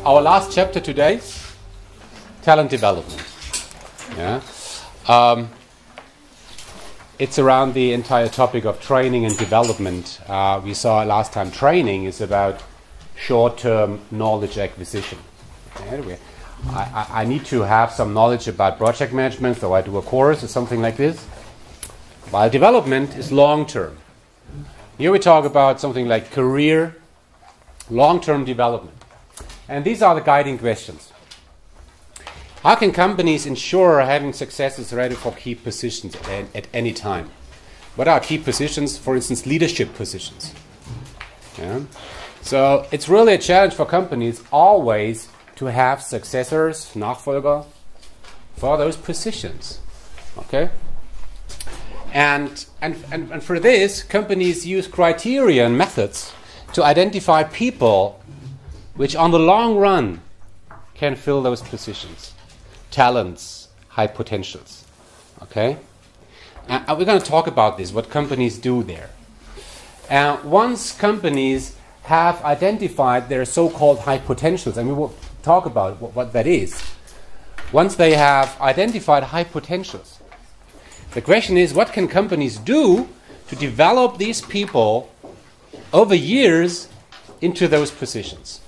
our last chapter today, talent development. Yeah. It's around the entire topic of training and development. We saw last time training is about short-term knowledge acquisition. Anyway, I need to have some knowledge about project management, so I do a course or something like this. While development is long-term. Here we talk about something like career, long-term development. And these are the guiding questions. How can companies ensure having successors ready for key positions at any time? What are key positions? For instance, leadership positions. Yeah. So it's really a challenge for companies always to have successors, Nachfolger, for those positions. Okay? And for this, companies use criteria and methods to identify people which on the long run can fill those positions. Talents, high potentials. Okay? And we're going to talk about this, what companies do there. Once companies have identified their so-called high potentials, and we will talk about what that is. Once they have identified high potentials, the question is, what can companies do to develop these people over years into those positions?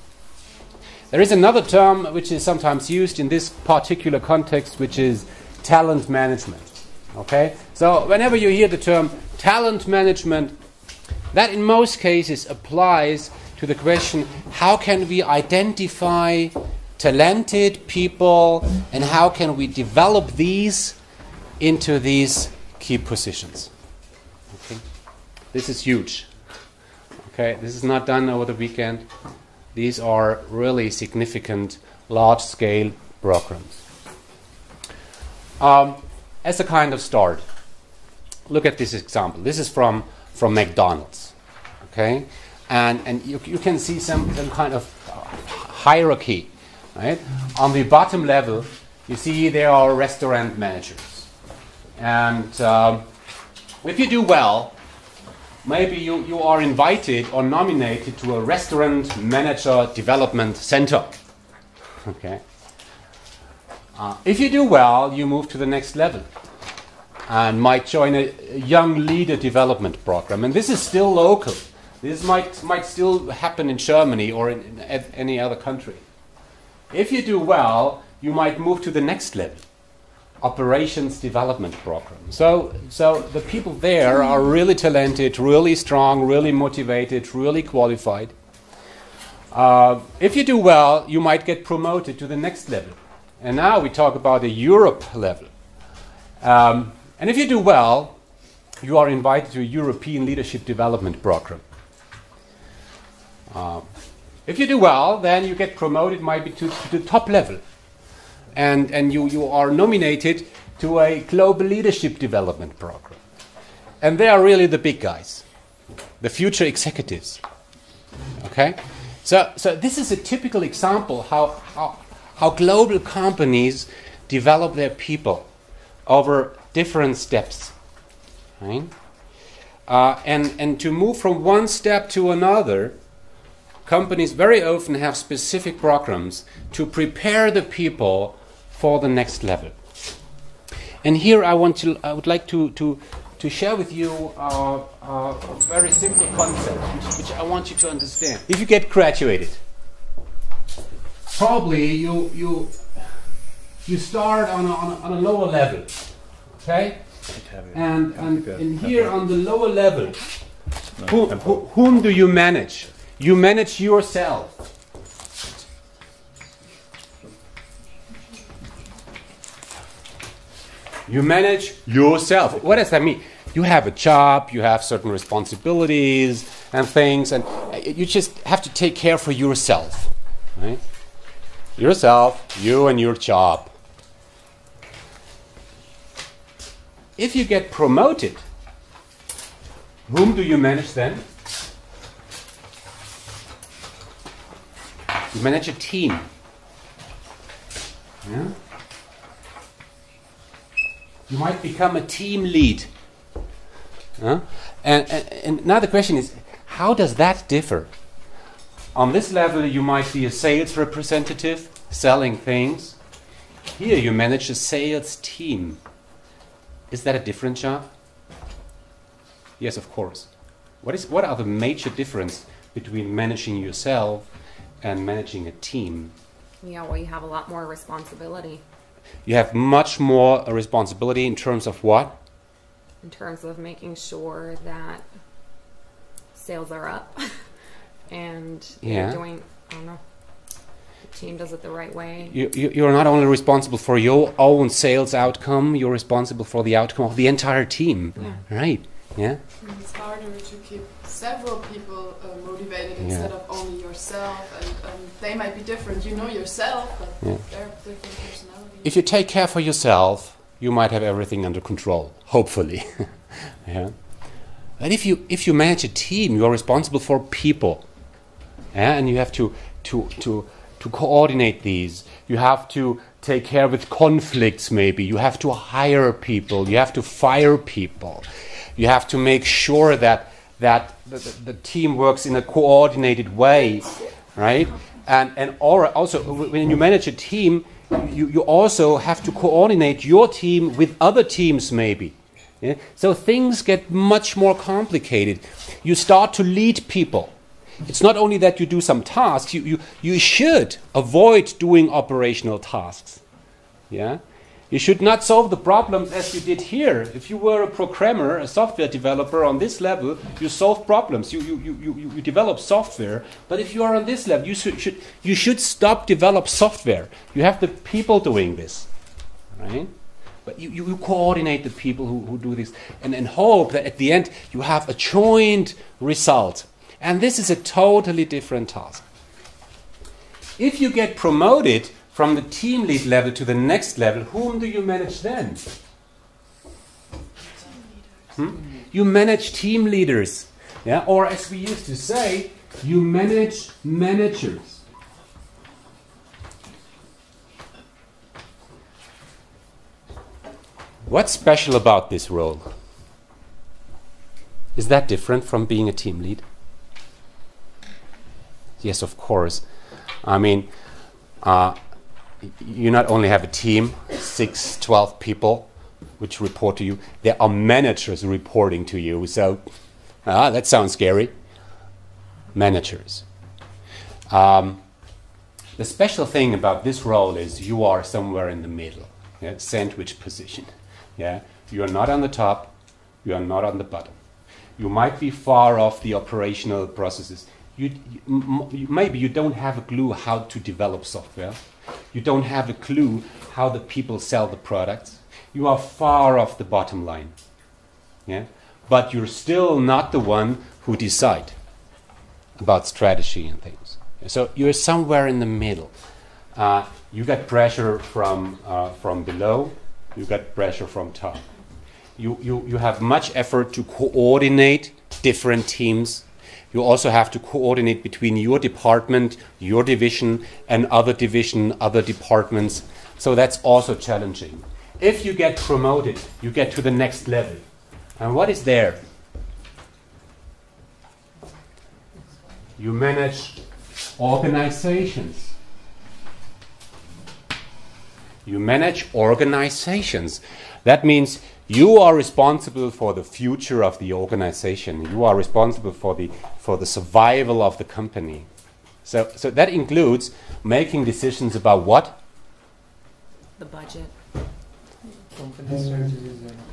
There is another term which is sometimes used in this particular context, which is talent management. Okay? So whenever you hear the term talent management, that in most cases applies to the question, how can we identify talented people and how can we develop these into these key positions? Okay? This is huge. Okay? This is not done over the weekend. These are really significant, large-scale programs. As a kind of start, look at this example. This is from McDonald's. Okay? And you can see some kind of hierarchy. Right? On the bottom level, you see there are restaurant managers. And if you do well, maybe you are invited or nominated to a restaurant manager development center. Okay. If you do well, you move to the next level and might join a young leader development program. And this is still local. This might still happen in Germany or in any other country. If you do well, you might move to the next level. Operations development program. So the people there are really talented, really strong, really motivated, really qualified. If you do well, you might get promoted to the next level. And now we talk about a Europe level. And if you do well, you are invited to a European leadership development program. If you do well, then you get promoted maybe to the top level. And you are nominated to a global leadership development program. And they are really the big guys, the future executives. Okay? So this is a typical example how global companies develop their people over different steps. Right? And to move from one step to another, companies very often have specific programs to prepare the people for the next level. And here I would like to share with you a very simple concept which I want you to understand. If you get graduated, probably you start on a lower level, okay? And here on the lower level, whom do you manage? You manage yourself. You manage yourself. What does that mean? You have a job, you have certain responsibilities and things, and you just have to take care for yourself. Right? Yourself, you and your job. If you get promoted, whom do you manage then? You manage a team. Yeah? You might become a team lead. And now the question is, how does that differ On this level, you might be a sales representative selling things. Here, you manage a sales team. Is that a different job? Yes, of course. What are the major difference between managing yourself and managing a team? Yeah, well, you have a lot more responsibility. You have much more responsibility in terms of what? In terms of making sure that sales are up and you're doing, I don't know, the team does it the right way. You're not only responsible for your own sales outcome, you're responsible for the outcome of the entire team. Yeah. Right. Yeah. It's harder to keep several people motivated instead of only yourself, and they might be different. You know yourself, but they're different personalities. If you take care for yourself, you might have everything under control, hopefully. Yeah. But if you manage a team, you are responsible for people, and you have to coordinate these. You have to take care with conflicts. Maybe you have to hire people. You have to fire people. You have to make sure that the team works in a coordinated way, right? And also when you manage a team, you also have to coordinate your team with other teams, maybe. Yeah? So things get much more complicated. You start to lead people. It's not only that you do some tasks. You should avoid doing operational tasks. Yeah. You should not solve the problems as you did here. If you were a programmer, a software developer on this level, you solve problems. You develop software. But if you are on this level, you should stop develop software. You have the people doing this, right? But you coordinate the people who do this and hope that at the end you have a joint result. And this is a totally different task. If you get promoted from the team lead level to the next level, whom do you manage then? You manage team leaders. Yeah? Or as we used to say, you manage managers. What's special about this role? Is that different from being a team lead? Yes, of course. I mean, you not only have a team, 6, 12 people, which report to you. There are managers reporting to you. So, that sounds scary. Managers. The special thing about this role is you are somewhere in the middle. Yeah? Sandwich position. Yeah? You are not on the top. You are not on the bottom. You might be far off the operational processes. Maybe you don't have a clue how to develop software. You don't have a clue how the people sell the products. You are far off the bottom line. Yeah? But you're still not the one who decide about strategy and things. So you're somewhere in the middle. You got pressure from below. You got pressure from top. You have much effort to coordinate different teams. You also have to coordinate between your department, your division, and other division, other departments. So that's also challenging. If you get promoted, you get to the next level. And what is there? You manage organizations. You manage organizations. That means you are responsible for the future of the organization. You are responsible for the survival of the company. So that includes making decisions about what? The budget.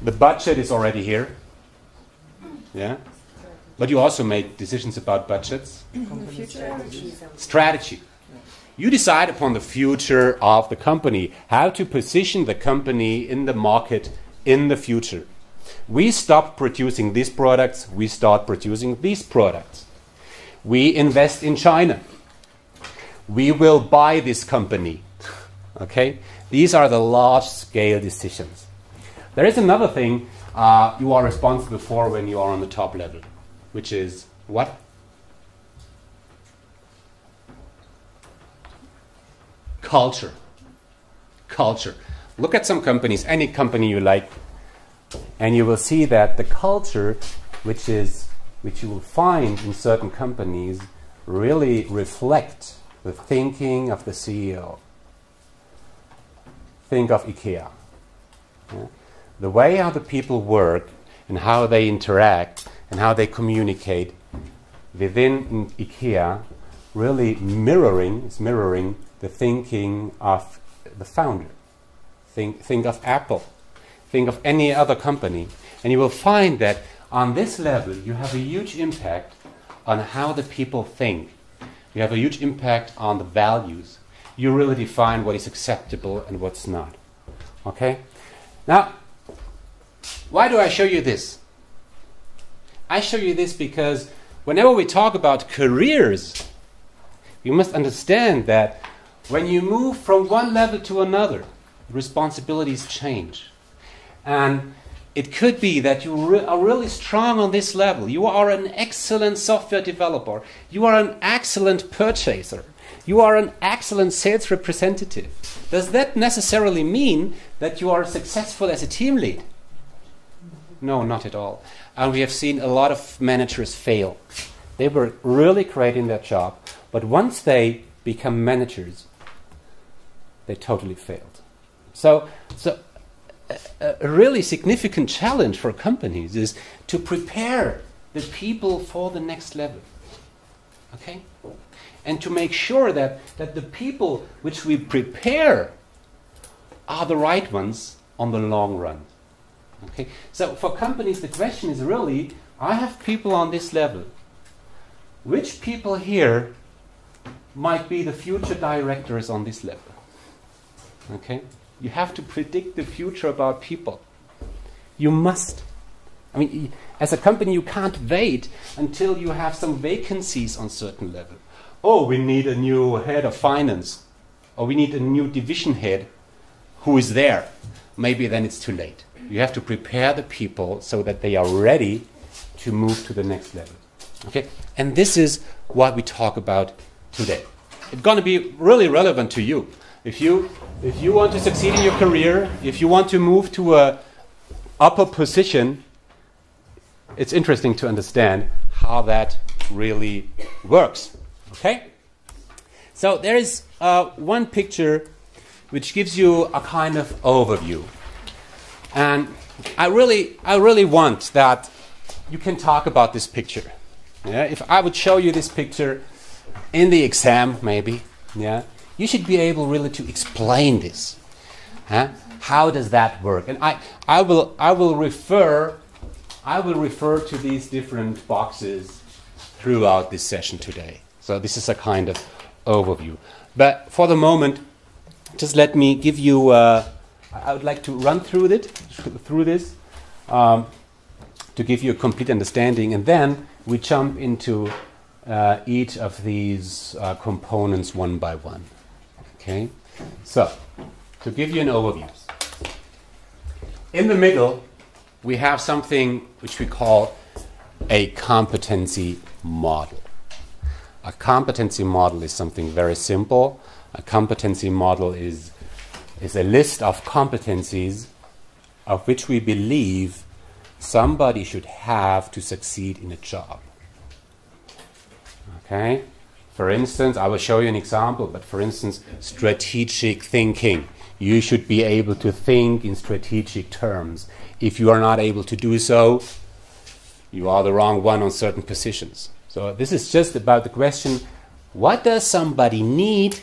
The budget is already here. Yeah. But you also make decisions about budgets. Strategy. You decide upon the future of the company, how to position the company in the market in the future. We stop producing these products, we start producing these products. We invest in China. We will buy this company. Okay? These are the large-scale decisions. There is another thing you are responsible for when you are on the top level, which is what? Culture. Culture. Look at some companies, any company you like, and you will see that the culture, which you will find in certain companies, really reflect the thinking of the CEO. Think of IKEA. Yeah? The way how the people work and how they interact and how they communicate within IKEA really mirroring the thinking of the founder. Think of Apple. Think of any other company. And you will find that on this level you have a huge impact on how the people think. You have a huge impact on the values. You really define what is acceptable and what's not. Okay? Now, why do I show you this? I show you this because whenever we talk about careers, you must understand that when you move from one level to another, responsibilities change. And it could be that you are really strong on this level. You are an excellent software developer. You are an excellent purchaser. You are an excellent sales representative. Does that necessarily mean that you are successful as a team lead? No, not at all. And we have seen a lot of managers fail. They were really great in their job, but once they become managers, they totally failed. So a really significant challenge for companies is to prepare the people for the next level. Okay? And to make sure that the people which we prepare are the right ones on the long run. Okay? So for companies, the question is really, I have people on this level. Which people here might be the future directors on this level? Okay? You have to predict the future about people. You must. I mean, as a company, you can't wait until you have some vacancies on certain level. Oh, we need a new head of finance. Or we need a new division head. Who is there? Maybe then it's too late. You have to prepare the people so that they are ready to move to the next level. Okay? And this is what we talk about today. It's going to be really relevant to you. If you want to succeed in your career, if you want to move to a upper position, it's interesting to understand how that really works. Okay? So there is one picture which gives you a kind of overview. And I really want that you can talk about this picture. Yeah? If I would show you this picture in the exam, maybe, yeah, you should be able really to explain this. Huh? How does that work? And I will refer to these different boxes throughout this session today. So this is a kind of overview. But for the moment, just let me give you. I would like to run through this to give you a complete understanding, and then we jump into each of these components one by one. Okay, so to give you an overview, in the middle we have something which we call a competency model. A competency model is something very simple. A competency model is a list of competencies of which we believe somebody should have to succeed in a job. Okay? For instance, I will show you an example, but for instance, strategic thinking. You should be able to think in strategic terms. If you are not able to do so, you are the wrong one on certain positions. So this is just about the question, what does somebody need?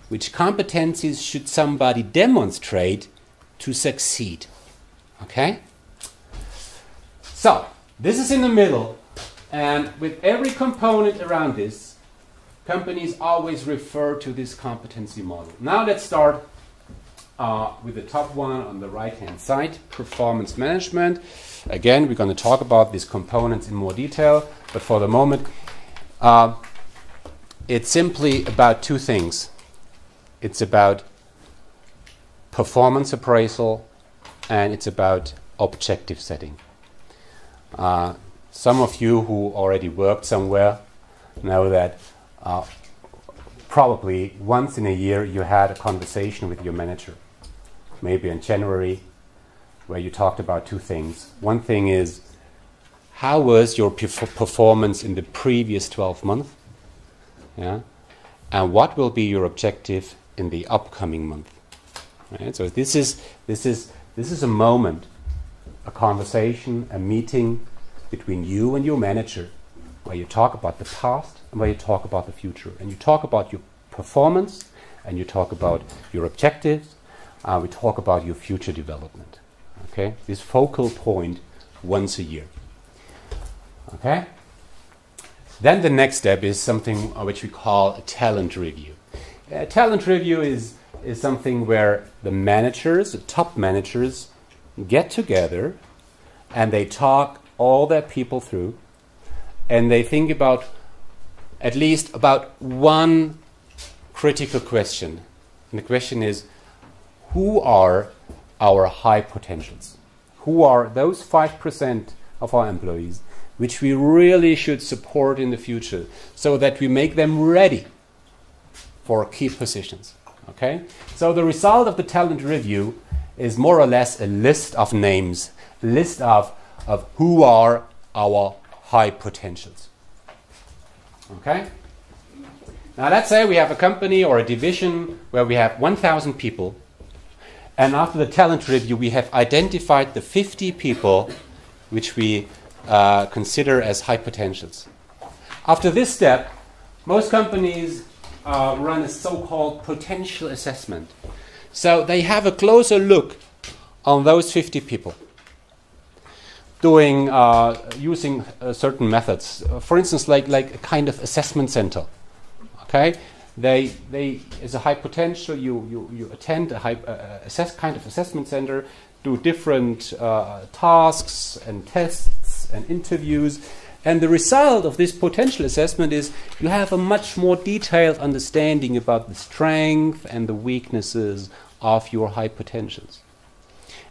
Which competencies should somebody demonstrate to succeed? Okay? So, this is in the middle, and with every component around this, companies always refer to this competency model. Now let's start with the top one on the right-hand side, performance management. Again, we're going to talk about these components in more detail, but for the moment, it's simply about two things. It's about performance appraisal, and it's about objective setting. Some of you who already worked somewhere know that probably once in a year you had a conversation with your manager, maybe in January, where you talked about two things. One thing is, how was your performance in the previous 12 months? Yeah, and what will be your objective in the upcoming month? Right? So this is a moment, a conversation, a meeting between you and your manager, where you talk about the past and where you talk about the future, and you talk about your performance, and you talk about your objectives. We talk about your future development. Okay, this focal point once a year. Okay. Then the next step is something which we call a talent review. A talent review is something where the managers, the top managers, get together and they talk all their people through, and they think about at least about one critical question. And the question is, who are our high potentials? Who are those 5% of our employees which we really should support in the future, so that we make them ready for key positions? Okay? So the result of the talent review is more or less a list of names, a list of who are our high potentials. Okay? Now let's say we have a company or a division where we have 1,000 people, and after the talent review we have identified the 50 people which we consider as high potentials. After this step, most companies run a so-called potential assessment. So they have a closer look on those 50 people, doing using certain methods. For instance, like a kind of assessment center. Okay, they as a high potential, you attend a kind of assessment center, do different tasks and tests and interviews, and the result of this potential assessment is you have a much more detailed understanding about the strength and the weaknesses of your high potentials.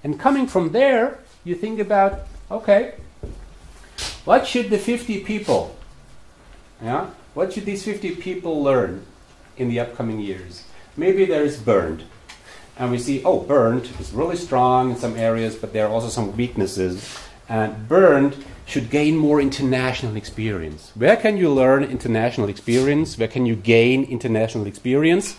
And coming from there, you think about, okay, what should the 50 people, what should these 50 people learn in the upcoming years? Maybe there is Bernd. And we see, Bernd is really strong in some areas, but there are also some weaknesses. And Bernd should gain more international experience. Where can you learn international experience? Where can you gain international experience?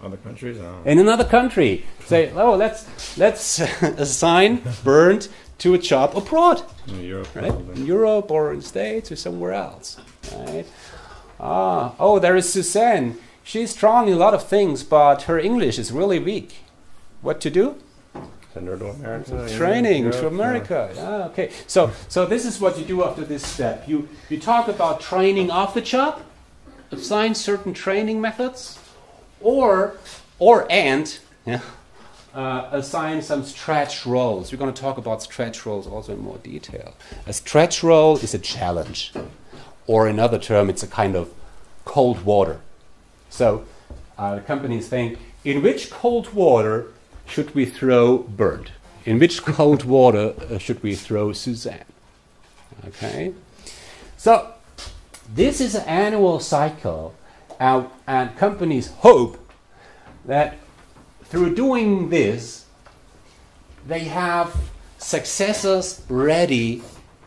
Other countries? In another country. Say, let's assign Bernd to a job abroad. In Europe. Right? In Europe or in the States or somewhere else. Right? There is Suzanne. She's strong in a lot of things, but her English is really weak. What to do? Send her to America. Training to America. Yeah, okay. So this is what you do after this step. You talk about training off the job, assign certain training methods, assign some stretch roles. We're going to talk about stretch roles also in more detail. A stretch role is a challenge, or in other term, it's a kind of cold water. So companies think, in which cold water should we throw Bernd? In which cold water should we throw Suzanne? Okay. So this is an annual cycle, and companies hope that through doing this, they have successors ready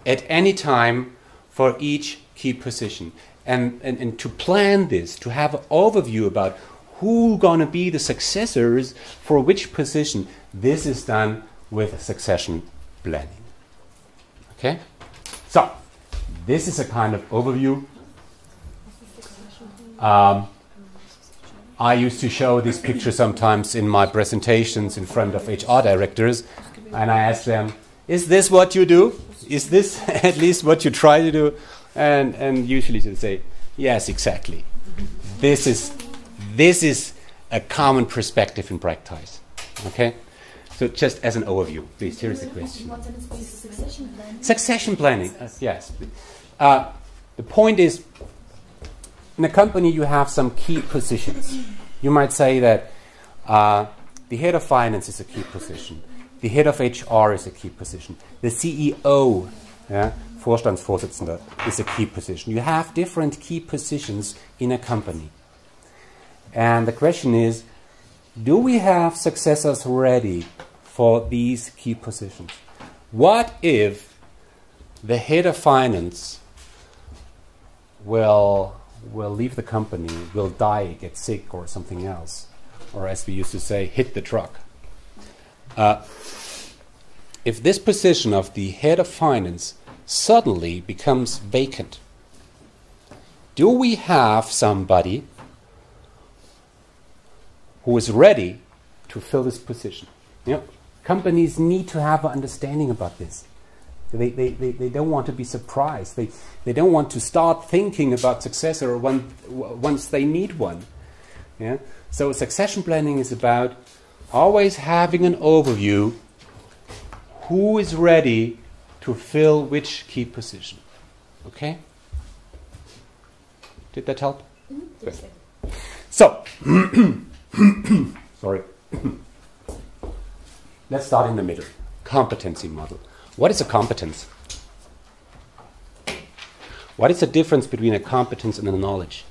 at any time for each key position. And to plan this, to have an overview about who going to be the successors for which position, this is done with succession planning. Okay? So, this is a kind of overview. I used to show this picture sometimes in my presentations in front of HR directors, and I ask them, is this what you do? Is this at least what you try to do? And usually they say, yes, exactly. This is a common perspective in practice. Okay? So just as an overview, please, here is the question. What's in its place of succession planning? Succession planning, yes. The point is, in a company you have some key positions. You might say that the head of finance is a key position. The head of HR is a key position. The CEO, Vorstandsvorsitzender, is a key position. You have different key positions in a company. And the question is, do we have successors ready for these key positions? What if the head of finance will will leave the company, will die, get sick, or something else, or as we used to say, hit the truck. If this position of the head of finance suddenly becomes vacant, do we have somebody who is ready to fill this position? You know, companies need to have an understanding about this. They don't want to be surprised. They don't want to start thinking about successor once they need one. Yeah? So succession planning is about always having an overview who is ready to fill which key position. Okay? Did that help? Good. So, sorry. Let's start in the middle. Competency model. What is a competence? What is the difference between a competence and a knowledge?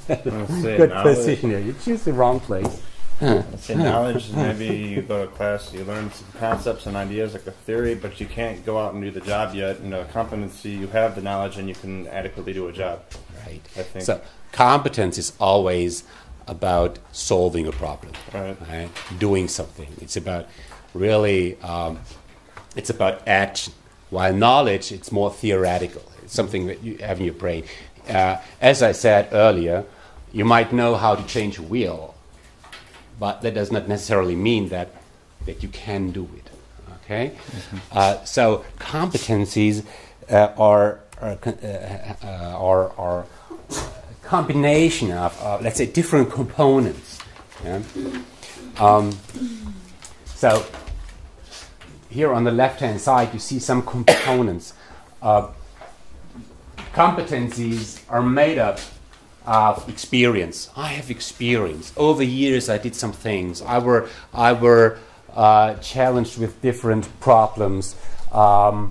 Good position here. You choose the wrong place. I'd say knowledge is maybe you go to class, you learn some concepts and ideas like a theory, but you can't go out and do the job yet. You know, competency, you have the knowledge and you can adequately do a job. Right. I think. So competence is always about solving a problem, right? Doing something. It's about really, it's about action. While knowledge, it's more theoretical. It's something that you have in your brain. As I said earlier, you might know how to change a wheel, but that does not necessarily mean that you can do it. Okay, so competencies are combination of let's say different components. Yeah? So here on the left-hand side, you see some components. Competencies are made up of experience. I have experience. Over years, I did some things. I were challenged with different problems. I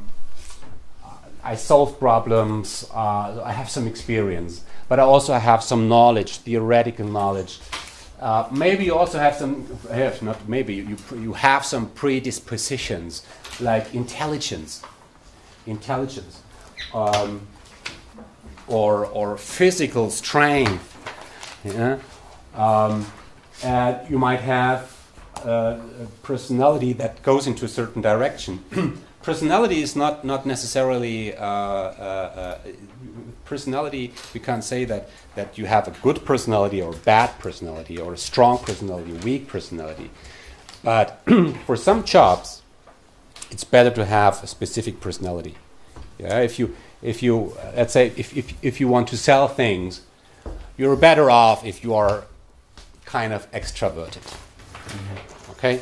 solved problems. I have some experience, but I also have some knowledge, theoretical knowledge. Maybe you also have some. Not maybe you have some predispositions like intelligence, or physical strength. Yeah? And you might have a personality that goes into a certain direction. Personality is not necessarily personality. We can't say that you have a good personality or a bad personality or a strong personality, a weak personality. But for some jobs, it's better to have a specific personality. Yeah, if you let's say if you want to sell things, you're better off if you are kind of extroverted. Okay,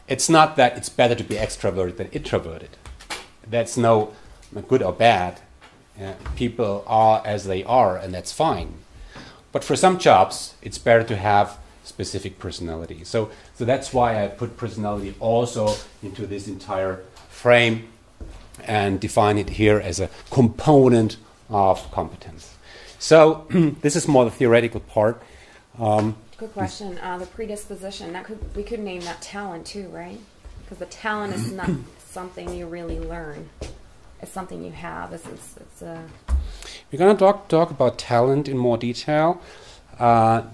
it's not that it's better to be extroverted than introverted. That's no good or bad. People are as they are, and that's fine. But for some jobs, it's better to have specific personality. So that's why I put personality also into this entire frame and define it here as a component of competence. So this is more the theoretical part. Good question. The predisposition, we could name that talent too, right? Because the talent is not something you really learn. It's something you have. It's a... We're going to talk about talent in more detail. I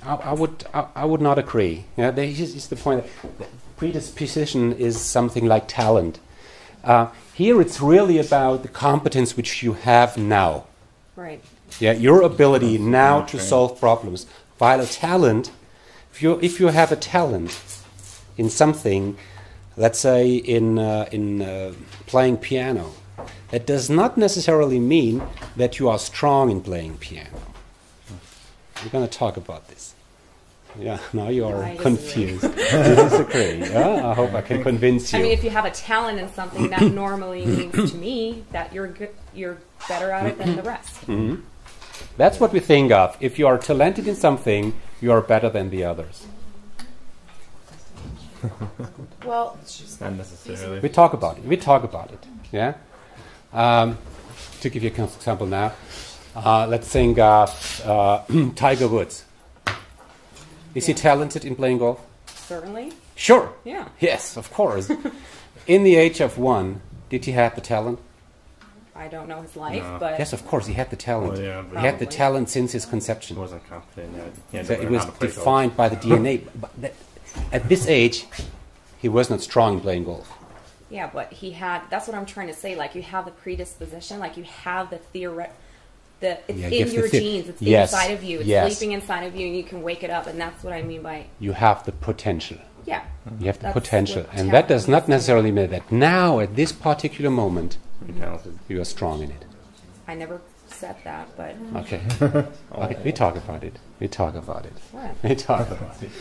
would not agree. Yeah, here's the point. Predisposition is something like talent. Here it's really about the competence which you have now. Right. Yeah, your ability now to solve problems. While a talent, if you have a talent in something, let's say in playing piano, that does not necessarily mean that you are strong in playing piano. We're going to talk about this. Yeah, now you are confused. You disagree. Yeah? I hope I can convince you. I mean, if you have a talent in something, that normally means to me that you're better at it than the rest. Mm-hmm. That's what we think of. If you are talented in something, you are better than the others. Well, not necessarily. We talk about it. Yeah. To give you an example now, let's think of Tiger Woods. Is he talented in playing golf? Certainly. Sure. Yeah. Yes, of course. In the age of 1, did he have the talent? I don't know his life, but... Yes, of course, he had the talent. Well, yeah, he had the talent since his conception. He wasn't confident yet. So it was defined by the DNA. But at this age, he was not strong in playing golf. Yeah, but he had... That's what I'm trying to say. Like, you have the predisposition. Like, you have the theory... It's in your genes. It's inside of you. It's sleeping inside of you, and you can wake it up. And that's what I mean by... You have the potential. Yeah. You have the potential. And that does not necessarily mean that now, at this particular moment, you are strong in it. I never said that, but... Okay. Okay. We talk about it. We talk about it. What? We talk about it.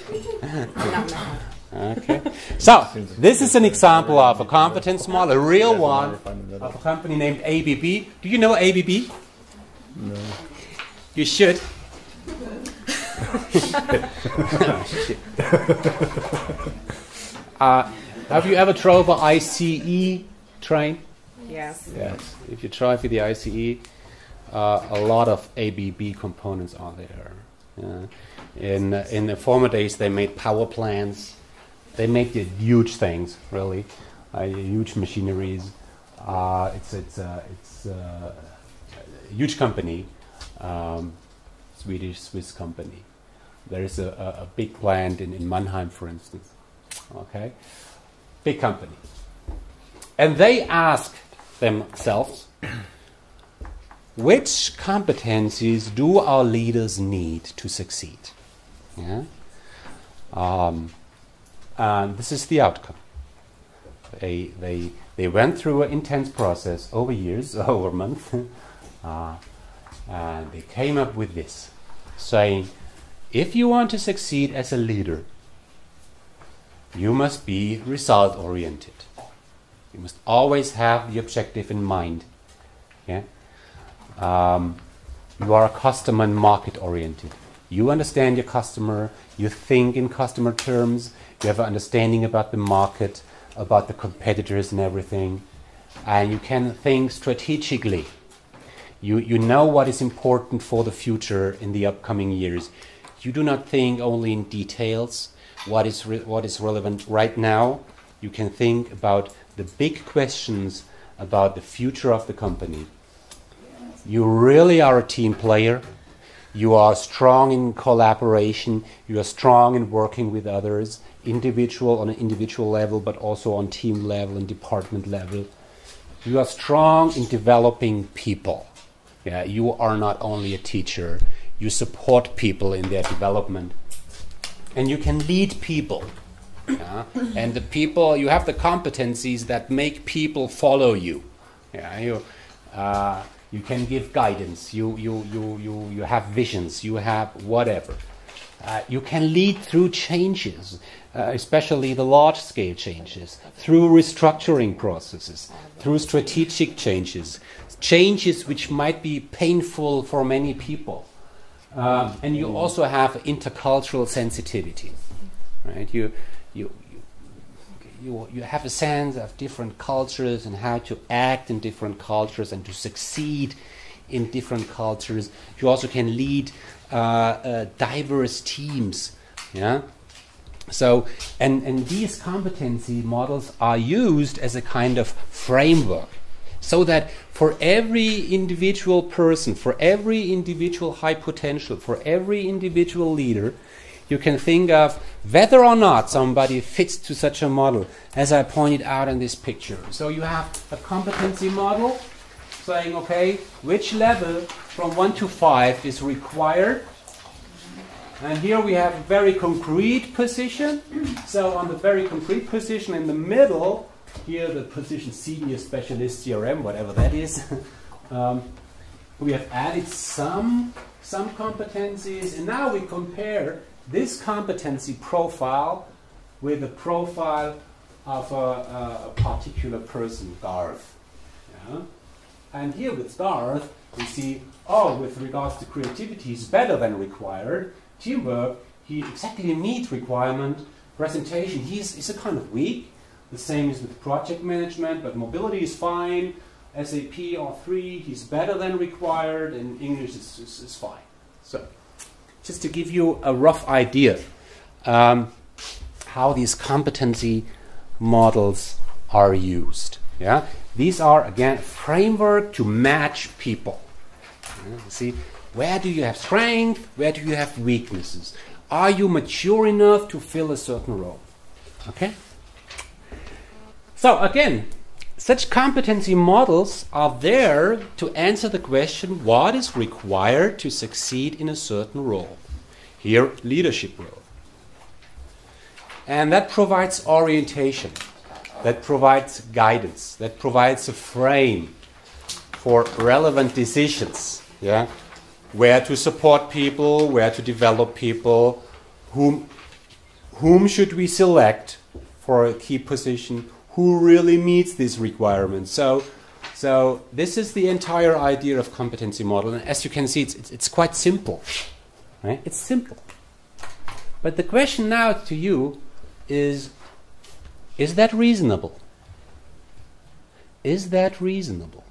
I'm not mad. Okay. So, this is an example of a competence model, a real one, of a company named ABB. Do you know ABB? No. You should. Have you ever drove an ICE train? Yes. Yes. If you drive with the ICE, a lot of ABB components are there. In the former days, they made power plants. They made the huge things, really, huge machineries. It's a huge company, Swiss company. There is a big plant in Mannheim, for instance. Okay, big company, and they asked themselves, which competencies do our leaders need to succeed? Yeah. And this is the outcome. They went through an intense process over years, over months, and they came up with this, saying, if you want to succeed as a leader, you must be result-oriented. You must always have the objective in mind. Yeah? You are customer and market-oriented. You understand your customer, you think in customer terms, you have an understanding about the market, about the competitors and everything, and you can think strategically. You know what is important for the future in the upcoming years. You do not think only in details, what is relevant right now. You can think about the big questions about the future of the company. You really are a team player. You are strong in collaboration. You are strong in working with others, on an individual level, but also on team level and department level. You are strong in developing people. Yeah, you are not only a teacher. You support people in their development. And you can lead people. Yeah? And the people, you have the competencies that make people follow you. Yeah, you can give guidance. You have visions. You have whatever. You can lead through changes, especially the large-scale changes, through restructuring processes, through strategic changes, changes which might be painful for many people. And you also have intercultural sensitivity, right? You have a sense of different cultures and how to act in different cultures and to succeed in different cultures. You also can lead diverse teams, yeah. So, and these competency models are used as a kind of framework, so that for every individual person, for every individual high potential, for every individual leader, you can think of whether or not somebody fits to such a model, as I pointed out in this picture. So you have a competency model saying, okay, which level from 1 to 5 is required? And here we have a very concrete position. So on the very concrete position in the middle, here the position senior specialist CRM, whatever that is, we have added some competencies, and now we compare this competency profile with the profile of a particular person, Garth. Yeah? And here with Garth, we see, with regards to creativity, he's better than required. Teamwork, he exactly meets requirement. Presentation, he's a kind of weak. The same is with project management, but mobility is fine. SAP R3, he's better than required, and English is fine. So, just to give you a rough idea. how these competency models are used. Yeah, these are again framework to match people. You see, where do you have strength? Where do you have weaknesses? Are you mature enough to fill a certain role? Okay. So again, such competency models are there to answer the question: what is required to succeed in a certain role? Here, leadership role. And that provides orientation, that provides guidance, that provides a frame for relevant decisions. Yeah, where to support people, where to develop people, whom should we select for a key position, who really meets these requirements. So this is the entire idea of competency model, and as you can see, it's quite simple. Right? It's simple. But the question now to you is that reasonable? Is that reasonable?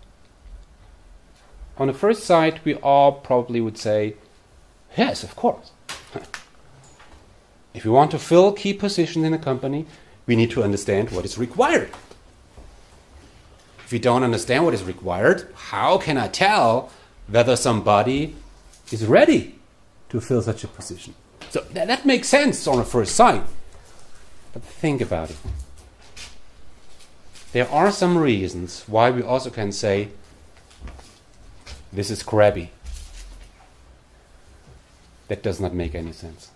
On the first sight, we all probably would say, yes, of course. If we want to fill key positions in a company, we need to understand what is required. If we don't understand what is required, how can I tell whether somebody is ready to fill such a position? So that makes sense on the first sight. But think about it. There are some reasons why we also can say, this is crabby. That does not make any sense.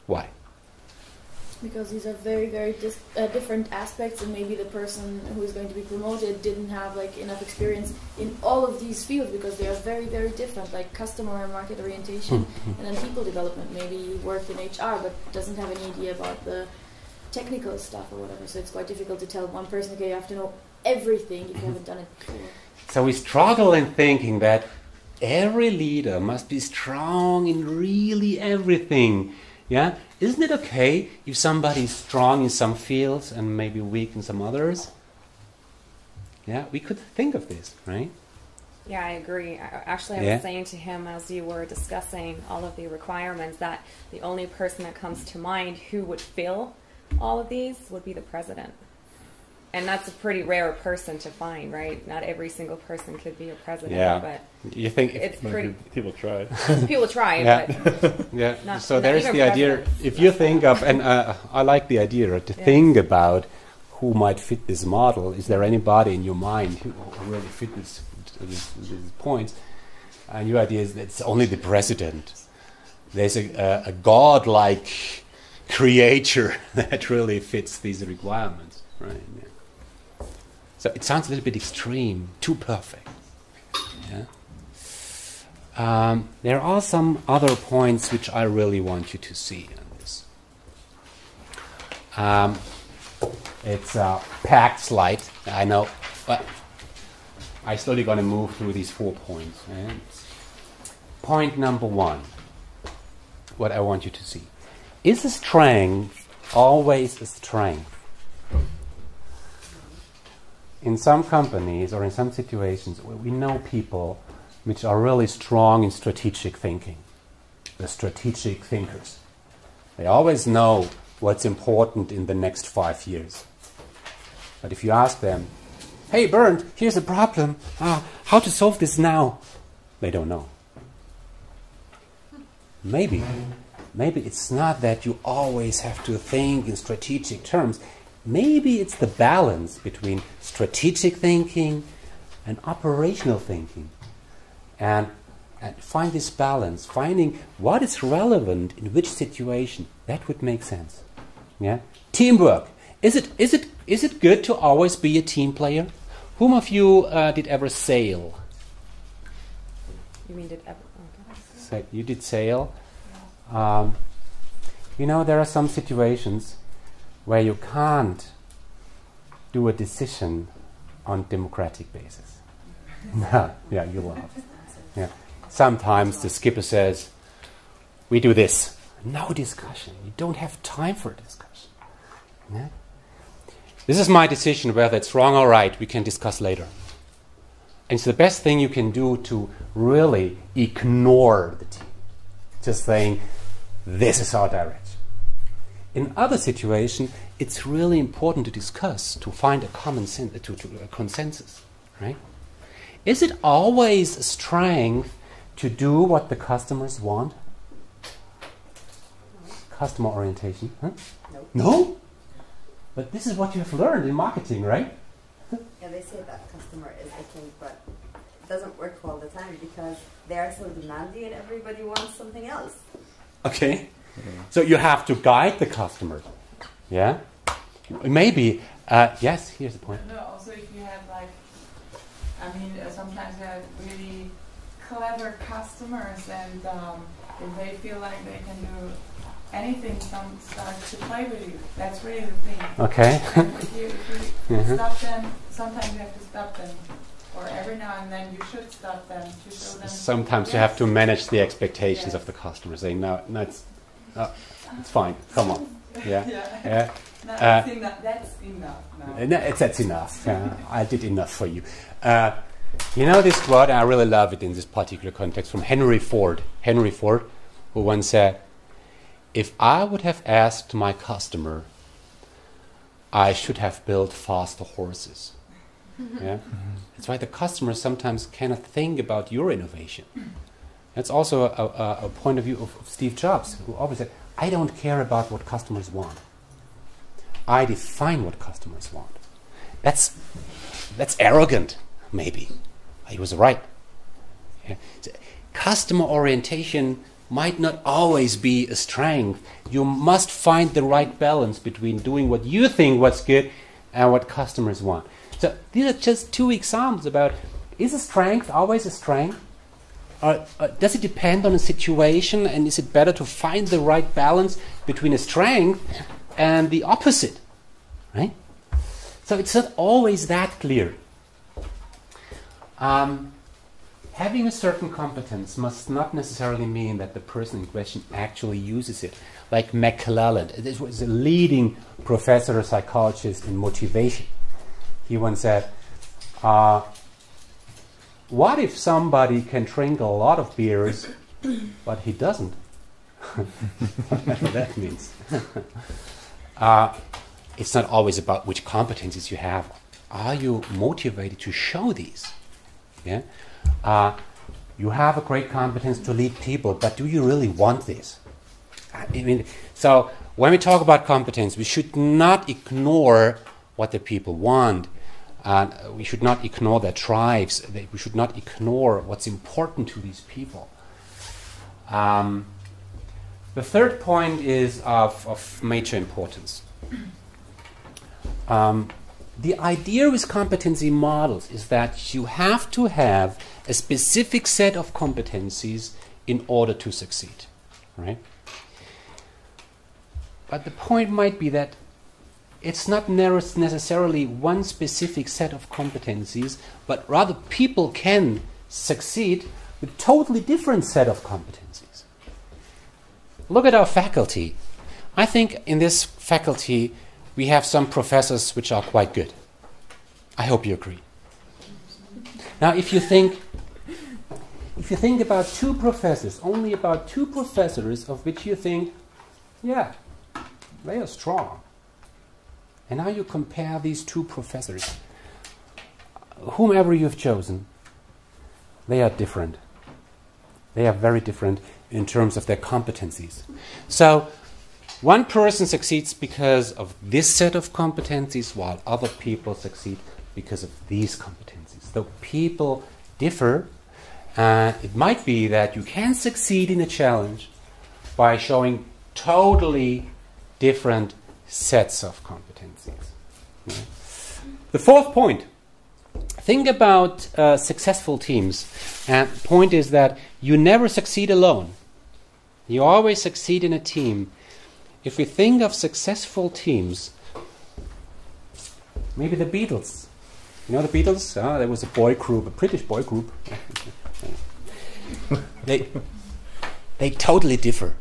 Why? Because these are very, very different aspects, and maybe the person who is going to be promoted didn't have like enough experience in all of these fields, because they are very, very different, like customer and market orientation, and then people development. Maybe he worked in HR but doesn't have any idea about the technical stuff or whatever, so it's quite difficult to tell one person, okay, you have to know everything if you haven't done it before. So we struggle in thinking that every leader must be strong in really everything. Yeah? Isn't it okay if somebody is strong in some fields and maybe weak in some others? Yeah, we could think of this, right? Yeah, I agree. Actually, I was saying to him as you were discussing all of the requirements that the only person that comes to mind who would fill all of these would be the president. And that's a pretty rare person to find, right? Not every single person could be a president, but you think it's pretty. People try. People try, but so there's the idea. If you think of, and I like the idea to think about who might fit this model. Is there anybody in your mind who really fit these points? And your idea is that it's only the president. There's a godlike creator that really fits these requirements, right? Yeah. So it sounds a little bit extreme, too perfect. Yeah. There are some other points which I really want you to see on this. It's a packed slide, I know, but I'm slowly going to move through these 4 points. Right? Point number 1, what I want you to see. Is a strength always a strength? In some companies or in some situations, we know people which are really strong in strategic thinking. The strategic thinkers. They always know what's important in the next 5 years. But if you ask them, hey Bernd, here's a problem. How to solve this now? They don't know. Maybe it's not that you always have to think in strategic terms. Maybe it's the balance between strategic thinking and operational thinking. And find this balance, finding what is relevant in which situation, that would make sense. Yeah? Teamwork. Is it good to always be a team player? Whom of you did ever sail? You mean did ever? So you did sail? There are some situations where you can't do a decision on democratic basis. Yeah, you laugh. Yeah. Sometimes the skipper says, we do this. No discussion. You don't have time for a discussion. Yeah? This is my decision, whether it's wrong or right, we can discuss later. And it's the best thing you can do to really ignore the team. Just saying, this is our direction. in other situations, it's really important to discuss, to find a common sense, a consensus, right? Is it always a strength to do what the customers want? Customer orientation, huh? No. No? But this is what you have learned in marketing, right? Yeah, they say that customer is the king, but it doesn't work all the time because they are so demanding and everybody wants something else. Okay. So you have to guide the customer. Yeah? Maybe, yes, here's the point. No, also if you have sometimes you have really clever customers and if they feel like they can do anything, some start to play with you. That's really the thing. Okay. And if you stop them, sometimes you have to stop them. Or every now and then you should stop them to show them. Sometimes you have to manage the expectations of the customer, saying, no, it's fine, come on. Yeah. Yeah. No, that's enough. That's enough. Yeah, I did enough for you. You know this quote, and I really love it in this particular context, from Henry Ford. Henry Ford, who once said, if I would have asked my customer, I should have built faster horses. Yeah? That's why the customer sometimes cannot think about your innovation. That's also a point of view of Steve Jobs, who always said, I don't care about what customers want. I define what customers want. That's arrogant, maybe. He was right. Yeah. So customer orientation might not always be a strength. You must find the right balance between doing what you think what's good and what customers want. So these are just two examples about, is a strength always a strength? Or does it depend on a situation, and is it better to find the right balance between a strength and the opposite? Right? So it's not always that clear. Having a certain competence must not necessarily mean that the person in question actually uses it. Like McClelland, this was a leading professor, psychologist in motivation. He once said, what if somebody can drink a lot of beers, but he doesn't? Whatever that means. It's not always about which competencies you have. Are you motivated to show these? Yeah. You have a great competence to lead people, but do you really want this? I mean, so when we talk about competence, we should not ignore what the people want. We should not ignore their drives. We should not ignore what's important to these people. The third point is of major importance. The idea with competency models is that you have to have a specific set of competencies in order to succeed, right? But the point might be that it's not necessarily one specific set of competencies, but rather people can succeed with a totally different set of competencies. Look at our faculty. I think in this faculty we have some professors which are quite good. I hope you agree. Now, if you think about two professors, only about two professors of which you think, yeah, they are strong. And now you compare these two professors. Whomever you've chosen, they are different. They are very different in terms of their competencies. So, one person succeeds because of this set of competencies, while other people succeed because of these competencies. So people differ. It might be that you can succeed in a challenge by showing totally different sets of competencies. Yeah. The fourth point. Think about successful teams. And the point is that you never succeed alone. You always succeed in a team. If we think of successful teams, maybe the Beatles. You know the Beatles? There was a boy group, a British boy group. They totally differ.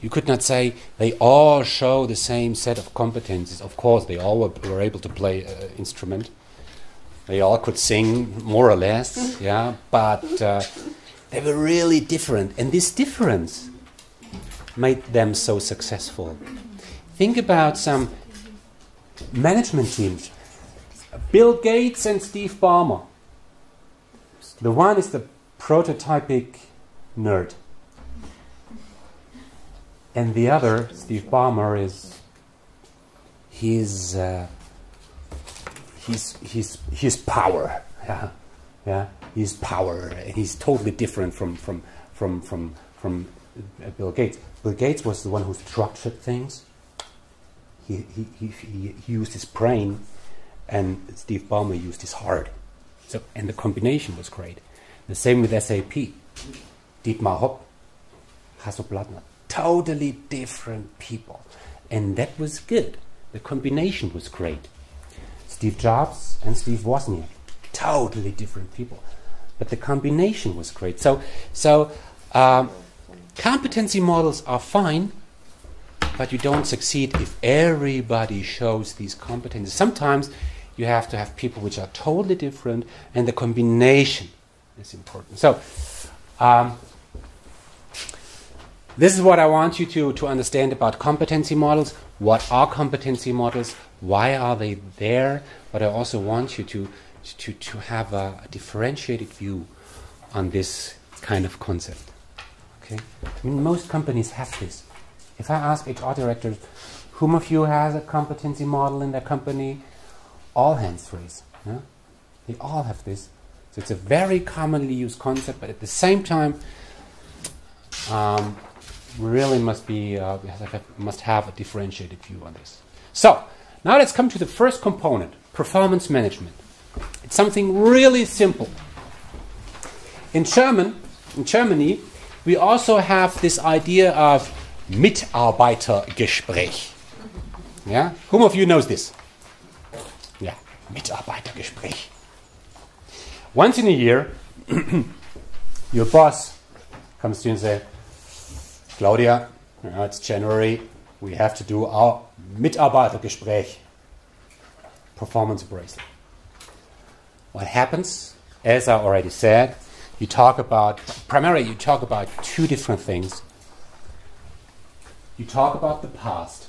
You could not say they all show the same set of competencies. Of course, they all were able to play an instrument. They all could sing, more or less, yeah. But they were really different, and this difference made them so successful. Think about some management teams. Bill Gates and Steve Ballmer. The one is the prototypic nerd. And the other, Steve Ballmer, is he's power. Yeah. He's power. He's totally different from Bill Gates. Bill Gates was the one who structured things. He used his brain, and Steve Ballmer used his heart. So, and the combination was great. The same with SAP. Dietmar Hopp, Hasso Plattner, totally different people, and that was good. The combination was great. Steve Jobs and Steve Wozniak, totally different people, but the combination was great. So competency models are fine, but you don't succeed if everybody shows these competencies. Sometimes you have to have people which are totally different, and the combination is important. So this is what I want you to understand about competency models. What are competency models? Why are they there? But I also want you to have a differentiated view on this kind of concept. Okay? I mean, most companies have this. If I ask HR directors, whom of you has a competency model in their company? All hands raise. Yeah? They all have this. So it's a very commonly used concept, but at the same time, we really must have a differentiated view on this. So now let's come to the first component, performance management. It's something really simple. In Germany, we also have this idea of Mitarbeitergespräch. Yeah? Whom of you knows this? Yeah, Mitarbeitergespräch. Once in a year, your boss comes to you and says, Claudia, it's January, we have to do our Mitarbeitergespräch, performance appraisal. What happens, as I already said, primarily you talk about two different things. You talk about the past.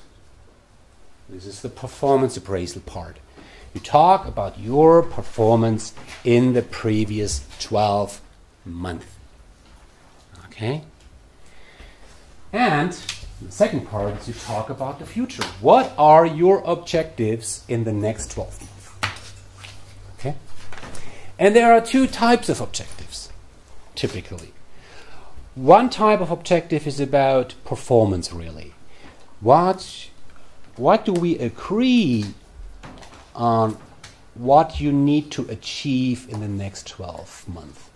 This is the performance appraisal part. You talk about your performance in the previous 12 months. Okay? And the second part is you talk about the future. What are your objectives in the next 12 months? Okay? And there are two types of objectives, typically. One type of objective is about performance, really. What do we agree on what you need to achieve in the next 12 months?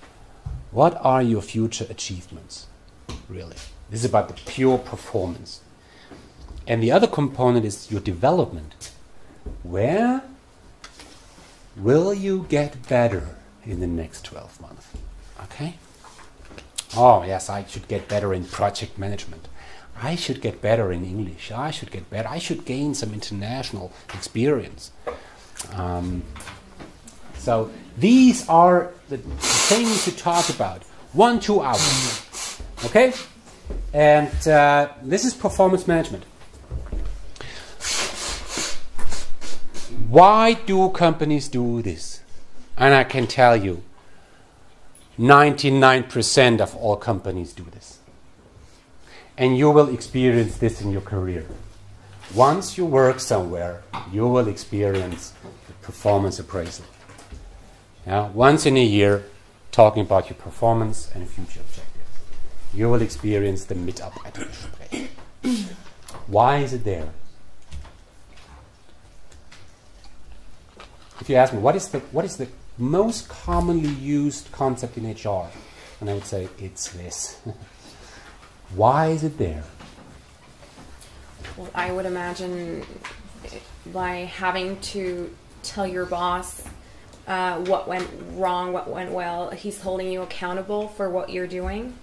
What are your future achievements, really? This is about the pure performance. And the other component is your development. Where will you get better in the next 12 months? Okay? Oh, yes, I should get better in project management. I should get better in English. I should get better. I should gain some international experience. So these are the things to talk about. 1-2 hours. Okay? And this is performance management. Why do companies do this? And I can tell you, 99% of all companies do this. And you will experience this in your career. Once you work somewhere, you will experience the performance appraisal. Yeah? Once in a year, talking about your performance and future objectives. You will experience the Mitarbeitergespräch. Why is it there? If you ask me, what is the most commonly used concept in HR? And I would say, it's this. Why is it there? Well, I would imagine by having to tell your boss what went wrong, what went well, he's holding you accountable for what you're doing.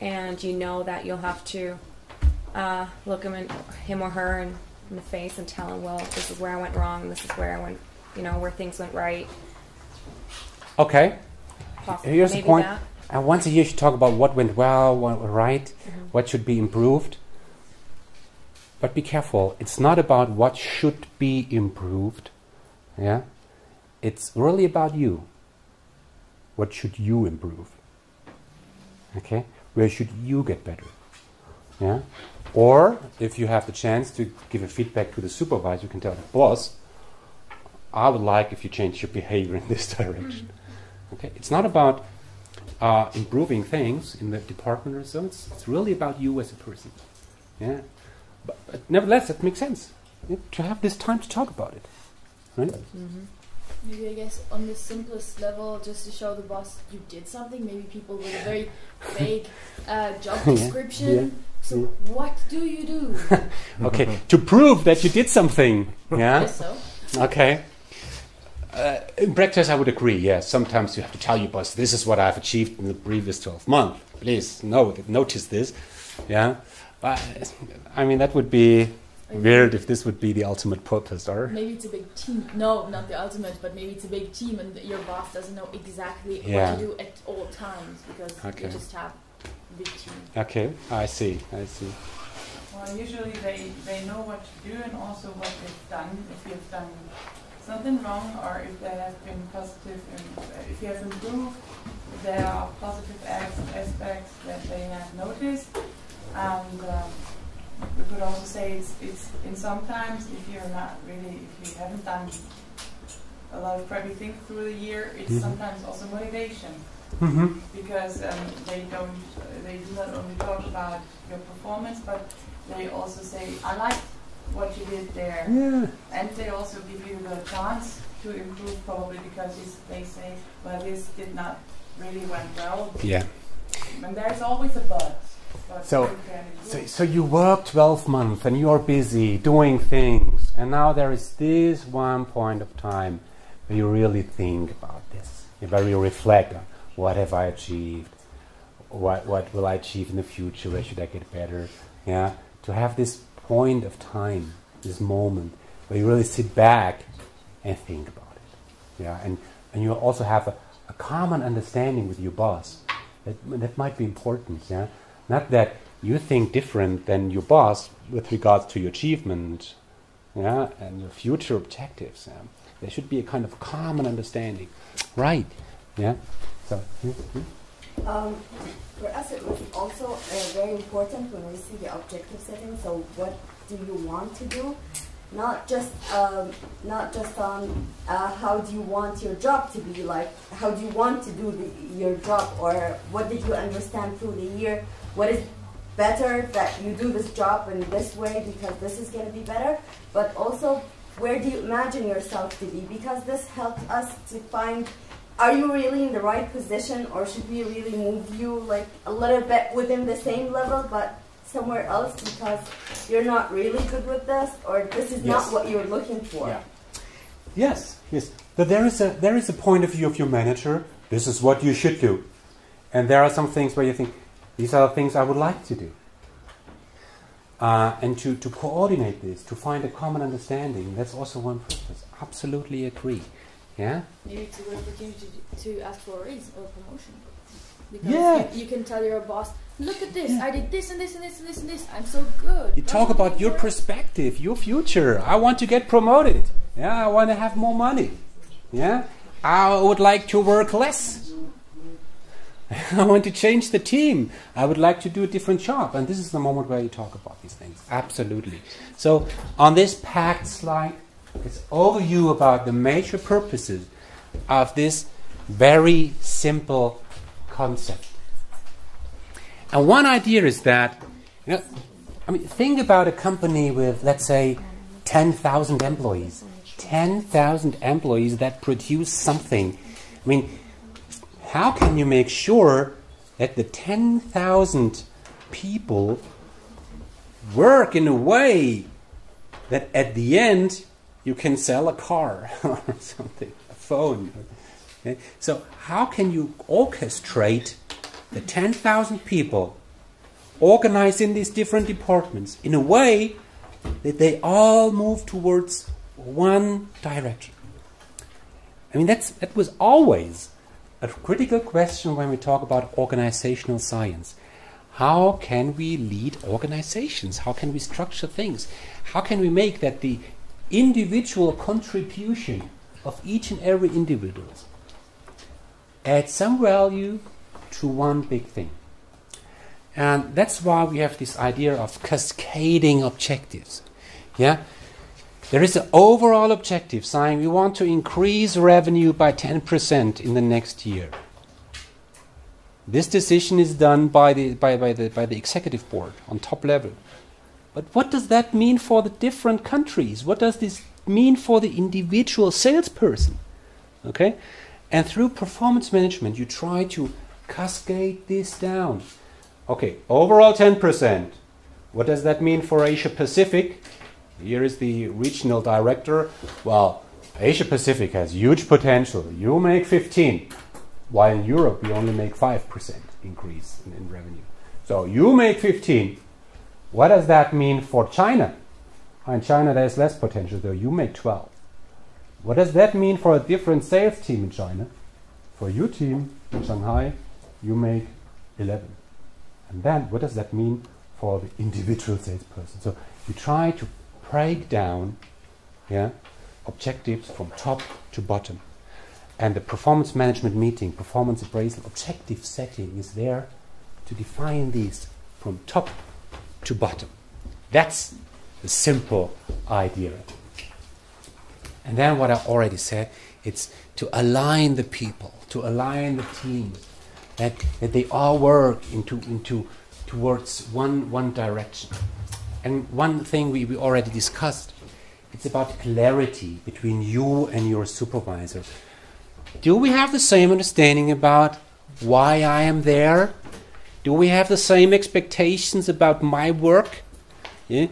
And you know that you'll have to look him or her in the face and tell him, well, this is where I went wrong, this is where I went, where things went right. Okay. Here's the point. That. And once a year, you should talk about what went well, what went right, what should be improved. But be careful. It's not about what should be improved. Yeah, it's really about you. What should you improve? Okay, where should you get better? Yeah, or if you have the chance to give a feedback to the supervisor, you can tell the boss, I would like if you change your behavior in this direction. Okay, it's not about improving things in the department or so. It's really about you as a person. Yeah, but nevertheless, it makes sense to have this time to talk about it, right? Mm-hmm. Maybe I guess on the simplest level, just to show the boss you did something. Maybe people with a very vague job description. Yeah. So what do you do? Okay, to prove that you did something. Yeah. Yes, so. Okay. In practice, I would agree. Yes, sometimes you have to tell your boss, "This is what I've achieved in the previous 12 months. Please notice this." Yeah. But I mean, that would be weird if this would be the ultimate purpose, or maybe it's a big team. No, not the ultimate, but maybe it's a big team, and your boss doesn't know exactly what to do at all times because you just have a big team. Okay, I see. Well, usually they know what to do and also what they've done. If you've done something wrong, or if they have been positive, if you have improved, there are positive aspects that they have noticed. And we could also say it's in sometimes if you haven't done a lot of crappy things through the year, it's sometimes also motivation. Because they do not only talk about your performance, but they also say, I like what you did there. Yeah. And they also give you the chance to improve, probably because they say, well, this did not really went well. Yeah. And there's always a but. So you work 12 months and you are busy doing things, and now there is this one point of time where you really think about this, where you reflect on what have I achieved, what will I achieve in the future, where should I get better. Yeah, to have this point of time, this moment where you really sit back and think about it. Yeah, and you also have a common understanding with your boss. That might be important. Yeah. Not that you think different than your boss with regards to your achievement, yeah, and your future objectives. Yeah. There should be a kind of common understanding, right? Yeah. So. For us, it was also very important when we see the objective setting. So, what do you want to do? Not just on how do you want your job to be like? How do you want to do your job, or what did you understand through the year? What is better that you do this job in this way because this is going to be better, but also where do you imagine yourself to be, because this helped us to find, are you really in the right position, or should we really move you like a little bit within the same level but somewhere else because you're not really good with this, or this is not what you're looking for. Yeah. Yes. But there is a point of view of your manager. This is what you should do, and there are some things where you think, these are the things I would like to do. And to coordinate this, to find a common understanding, that's also one purpose. Absolutely agree. Yeah? Maybe it's a good opportunity to ask for a raise or a promotion. Because you can tell your boss, look at this, I did this and this and this and this and this, I'm so good. You talk about your perspective, your future. I want to get promoted. Yeah, I want to have more money. Yeah? I would like to work less. I want to change the team. I would like to do a different job. And this is the moment where you talk about these things. Absolutely. So on this packed slide, it's overview about the major purposes of this very simple concept. And one idea is that, think about a company with, let's say, 10,000 employees. 10,000 employees that produce something. How can you make sure that the 10,000 people work in a way that at the end you can sell a car or something, a phone? Okay? So how can you orchestrate the 10,000 people organized in these different departments in a way that they all move towards one direction? That was always a critical question when we talk about organizational science. how can we lead organizations? How can we structure things? How can we make that the individual contribution of each and every individual add some value to one big thing? And that's why we have this idea of cascading objectives. Yeah? There is an overall objective saying we want to increase revenue by 10% in the next year. This decision is done by the executive board on top level. But what does that mean for the different countries? What does this mean for the individual salesperson? Okay? And through performance management, you try to cascade this down. Okay, overall 10%. What does that mean for Asia Pacific? Here is the regional director. Well, Asia Pacific has huge potential. You make 15. While in Europe, we only make 5% increase in revenue. So you make 15. What does that mean for China? In China, there's less potential, though. You make 12. What does that mean for a different sales team in China? For your team in Shanghai, you make 11. And then, what does that mean for the individual salesperson? So you try to break down objectives from top to bottom. And the performance management meeting, performance appraisal, objective setting is there to define these from top to bottom. That's the simple idea. And then what I already said, it's to align the people, to align the teams, that they all work towards one direction. And one thing we already discussed, it's about clarity between you and your supervisor. Do we have the same understanding about why I am there? Do we have the same expectations about my work? Yeah?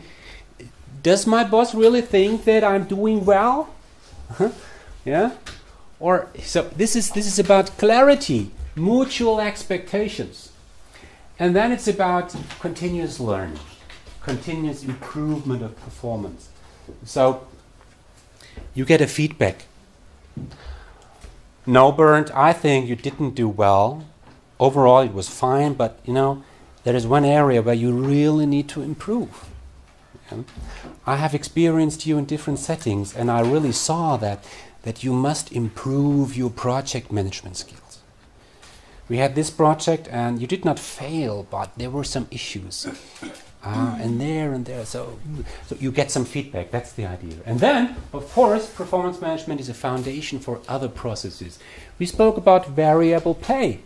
Does my boss really think that I'm doing well? Yeah? Or so this is about clarity, mutual expectations. And then it's about continuous learning, continuous improvement of performance. So you get a feedback. No, Bernd, I think you didn't do well. Overall, it was fine, but there is one area where you really need to improve. Yeah? I have experienced you in different settings, and I really saw that you must improve your project management skills. We had this project, and you did not fail, but there were some issues. And there. So you get some feedback. That's the idea. And then, of course, performance management is a foundation for other processes. We spoke about variable pay,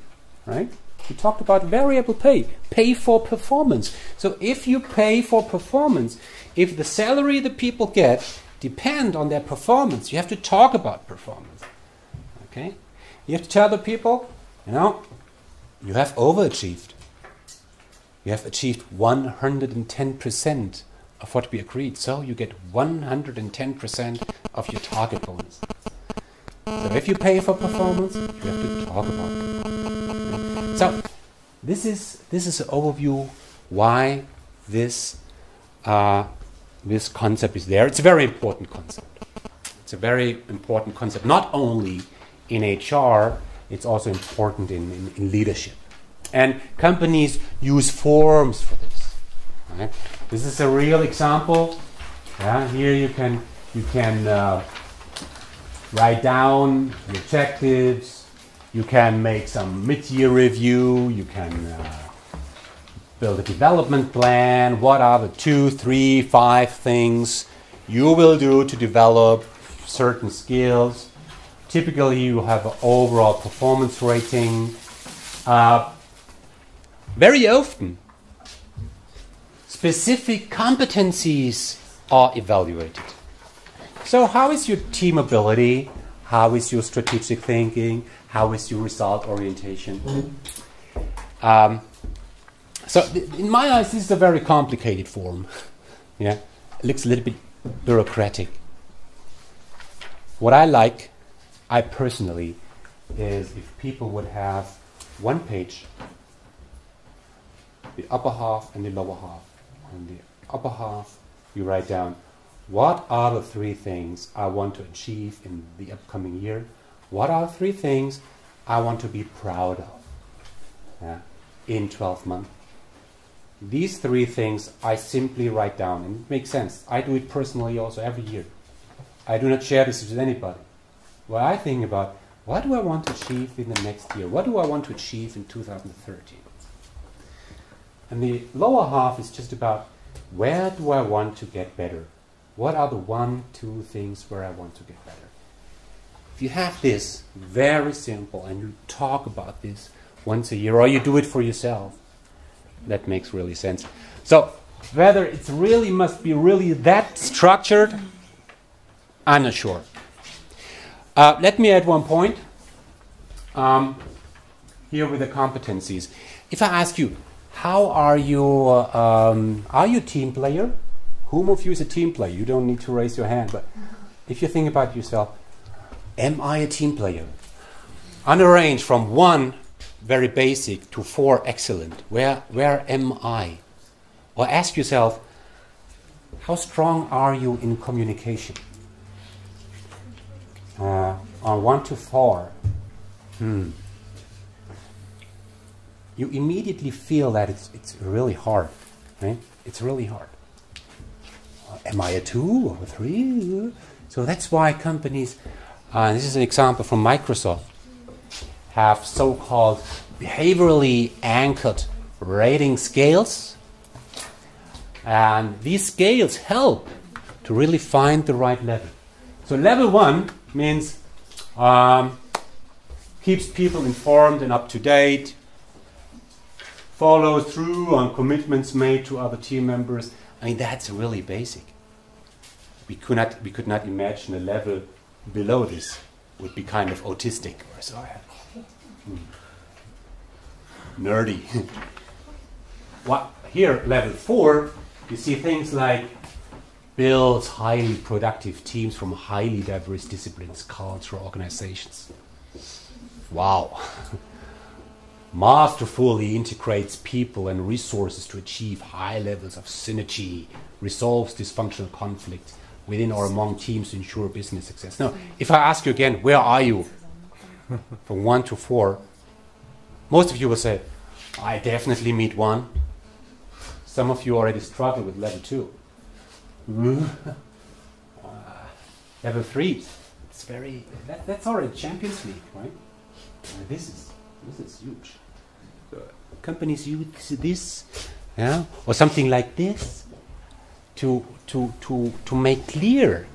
right? We talked about variable pay. Pay for performance. So if you pay for performance, if the salary the people get depend on their performance, you have to talk about performance. Okay? You have to tell the people, you have overachieved. You have achieved 110% of what we agreed. So you get 110% of your target bonus. So if you pay for performance, you have to talk about it. So this is an overview why this concept is there. It's a very important concept. It's a very important concept, not only in HR, it's also important in leadership. And companies use forms for this. Right? This is a real example. Yeah, here you can write down the objectives. You can make some mid-year review. You can build a development plan. What are the 2, 3, 5 things you will do to develop certain skills? Typically, you have an overall performance rating. Very often, specific competencies are evaluated. So how is your team ability? How is your strategic thinking? How is your result orientation? In my eyes, this is a very complicated form. Yeah, it looks a little bit bureaucratic. What I personally, is if people would have one page, the upper half and the lower half. On the upper half, you write down, what are the 3 things I want to achieve in the upcoming year? What are the 3 things I want to be proud of in 12 months? these 3 things I simply write down, and it makes sense. I do it personally also every year. I do not share this with anybody. Well, I think about, what do I want to achieve in the next year? What do I want to achieve in 2013? And the lower half is just about, where do I want to get better? What are the 1, 2 things where I want to get better? If you have this, very simple, and you talk about this once a year, or you do it for yourself, that makes really sense. So, whether it really must be really that structured, I'm not sure. Let me add one point here with the competencies. If I ask you, how are you a team player? Whom of you is a team player? You don't need to raise your hand, but if you think about yourself, am I a team player? On a range from 1, very basic, to 4, excellent. Where am I? Or ask yourself, how strong are you in communication? On 1 to 4, you immediately feel that it's really hard, right? It's really hard. Am I a 2 or a 3? So that's why companies, this is an example from Microsoft, have so-called behaviorally anchored rating scales. And these scales help to really find the right level. So level 1 means keeps people informed and up to date, follow through on commitments made to other team members. I mean, that's really basic. We could not imagine a level below this would be kind of autistic or so. Nerdy. What here, level 4, you see things like builds highly productive teams from highly diverse disciplines, culture, organizations. Wow. Masterfully integrates people and resources to achieve high levels of synergy, resolves dysfunctional conflict within or among teams to ensure business success. Now, if I ask you again, where are you? From 1 to 4, most of you will say, I definitely meet 1. Some of you already struggle with level 2. Level 3, it's very, that's already Champions League, right? This is huge. Companies use this, yeah, or something like this, to make clear